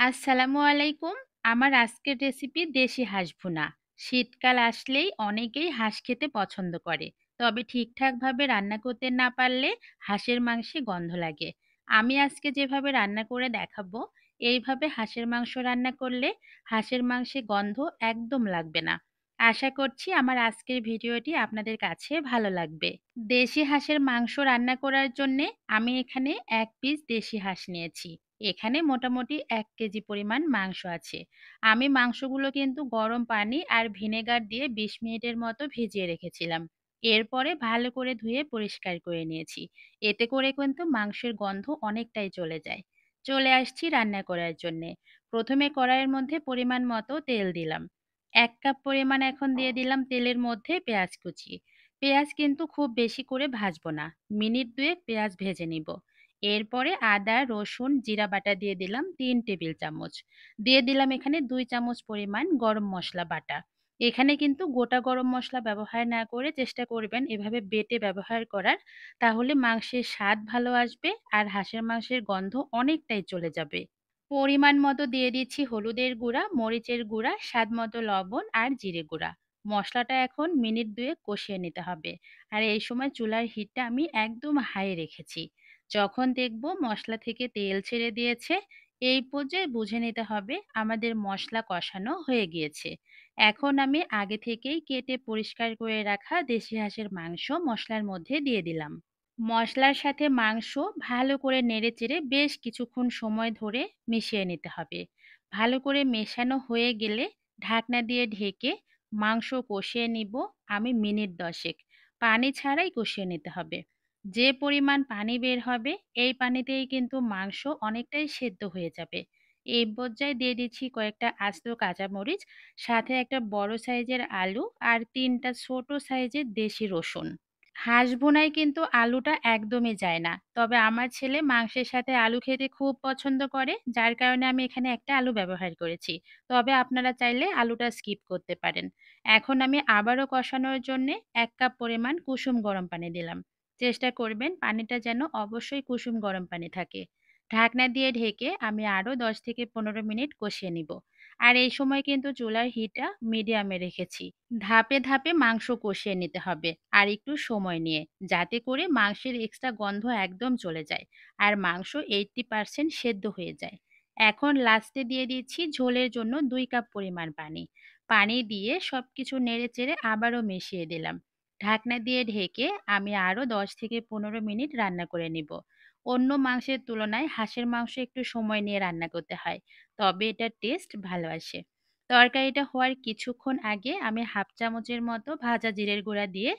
আসসালামু আলাইকুম। আমার আজকের রেসিপি দেশি হাঁস ভুনা। শীতকাল আসলেই অনেকেই হাঁস খেতে পছন্দ করে। তবে ঠিকঠাকভাবে রান্না করতে না পারলে হাঁসের মাংসে গন্ধ লাগে। আমি আজকে যেভাবে রান্না করে দেখাবো, এইভাবে হাঁসের মাংস রান্না করলে হাঁসের মাংসে গন্ধ একদম লাগবে না। আশা করছি আমার আজকের ভিডিওটি আপনাদের কাছে ভালো লাগবে। দেশি হাঁসের মাংস রান্না করার জন্যে আমি এখানে ১ পিস দেশি হাঁস নিয়েছি। এখানে মোটামুটি ১ কেজি পরিমাণ মাংস আছে। আমি মাংসগুলো কিন্তু গরম পানি আর ভিনেগার দিয়ে ২০ মিনিটের মতো ভিজিয়ে রেখেছিলাম। এরপরে ভালো করে ধুয়ে পরিষ্কার করে নিয়েছি। এতে করে কিন্তু মাংসের গন্ধ অনেকটাই চলে যায়। চলে আসছি রান্না করার জন্যে। প্রথমে কড়াইয়ের মধ্যে পরিমাণ মতো তেল দিলাম। ১ কাপ পরিমাণ এখন দিয়ে দিলাম তেলের মধ্যে পেঁয়াজ কুচি। পেঁয়াজ কিন্তু খুব বেশি করে ভাজবো না। মিনিট ২ পেঁয়াজ ভেজে নিব। এরপরে আদা, রসুন, জিরা বাটা দিয়ে দিলাম ৩ টেবিল চামচ। দিয়ে দিলাম এখানে ২ চামচ পরিমাণ গরম মসলা বাটা। এখানে কিন্তু গোটা গরম মসলা ব্যবহার না করে চেষ্টা করবেন এভাবে বেটে ব্যবহার করার। তাহলে মাংসের স্বাদ ভালো আসবে আর হাঁসের মাংসের গন্ধ অনেকটাই চলে যাবে। পরিমাণ মতো দিয়ে দিচ্ছি হলুদের গুঁড়া, মরিচের গুঁড়া, স্বাদ মতো লবণ আর জিরে গুঁড়া। মশলাটা এখন মিনিট ২ কষিয়ে নিতে হবে। আর এই সময় চুলার হিটটা আমি একদম হাই রেখেছি। যখন দেখব মশলা থেকে তেল ছেড়ে দিয়েছে, এই পর্যায়ে বুঝে নিতে হবে আমাদের মশলা কষানো হয়ে গিয়েছে। এখন আমি আগে থেকেই কেটে পরিষ্কার করে রাখা দেশি হাঁসের মাংস মশলার মধ্যে দিয়ে দিলাম। মশলার সাথে মাংস ভালো করে নেড়েচেড়ে বেশ কিছুক্ষণ সময় ধরে মিশিয়ে নিতে হবে। ভালো করে মেশানো হয়ে গেলে ঢাকনা দিয়ে ঢেকে মাংস কষিয়ে নিব আমি মিনিট ১০। পানি ছাড়াই কষিয়ে নিতে হবে। যে পরিমাণ পানি বের হবে এই পানিতেই কিন্তু মাংস অনেকটাই সেদ্ধ হয়ে যাবে। এই পর্যায়ে দিয়ে দিচ্ছি কয়েকটা আস্ত কাঁচামরিচ, সাথে একটা বড় সাইজের আলু আর ৩টা ছোট সাইজের দেশি রসুন। হাঁস ভুনায় কিন্তু আলুটা একদমই যায় না। তবে আমার ছেলে মাংসের সাথে আলু খেতে খুব পছন্দ করে, যার কারণে আমি এখানে একটা আলু ব্যবহার করেছি। তবে আপনারা চাইলে আলুটা স্কিপ করতে পারেন। এখন আমি আবারও কষানোর জন্যে ১ কাপ পরিমাণ কুসুম গরম পানি দিলাম। চেষ্টা করবেন পানিটা যেন অবশ্যই কুসুম গরম পানি থাকে। ঢাকনা দিয়ে ঢেকে আমি আরও ১০ থেকে ১৫ মিনিট কষিয়ে নিব। আর এই সময় কিন্তু চুলার হিটটা মিডিয়ামে রেখেছি। ধাপে ধাপে মাংস কষিয়ে নিতে হবে আর একটু সময় নিয়ে, যাতে করে মাংসের এক্সট্রা গন্ধ একদম চলে যায় আর মাংস 80% সেদ্ধ হয়ে যায়। এখন লাস্টে দিয়ে দিচ্ছি ঝোলের জন্য ২ কাপ পরিমাণ পানি। পানি দিয়ে সবকিছু নেড়েচেড়ে আবারও মিশিয়ে দিলাম। ঢাকনা দিয়ে ঢেকে আমি আরও ১০ থেকে ১৫ মিনিট রান্না করে নিব। অন্য মাংসের তুলনায় হাঁসের মাংস একটু সময় নিয়ে রান্না করতে হয়, তবে এটার টেস্ট ভালো আসে। তরকারিটা হওয়ার কিছুক্ষণ আগে আমি হাফ চামচের মতো ভাজা জিরের গুঁড়া দিয়ে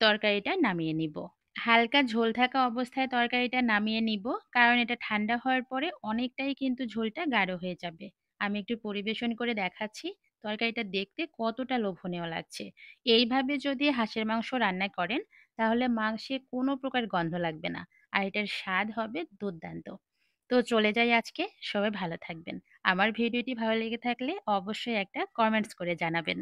তরকারিটা নামিয়ে নিব। হালকা ঝোল থাকা অবস্থায় তরকারিটা নামিয়ে নিব, কারণ এটা ঠান্ডা হওয়ার পরে অনেকটাই কিন্তু ঝোলটা গাঢ় হয়ে যাবে। আমি একটু পরিবেশন করে দেখাচ্ছি তরকারিটা দেখতে কতটা লোভনীয় লাগছে। এইভাবে যদি হাঁসের মাংস রান্না করেন তাহলে মাংসে কোনো প্রকার গন্ধ লাগবে না আর এটার স্বাদ হবে দুর্দান্ত। তো চলে যাই আজকে। সবাই ভালো থাকবেন। আমার ভিডিওটি ভালো লেগে থাকলে অবশ্যই একটা কমেন্টস করে জানাবেন।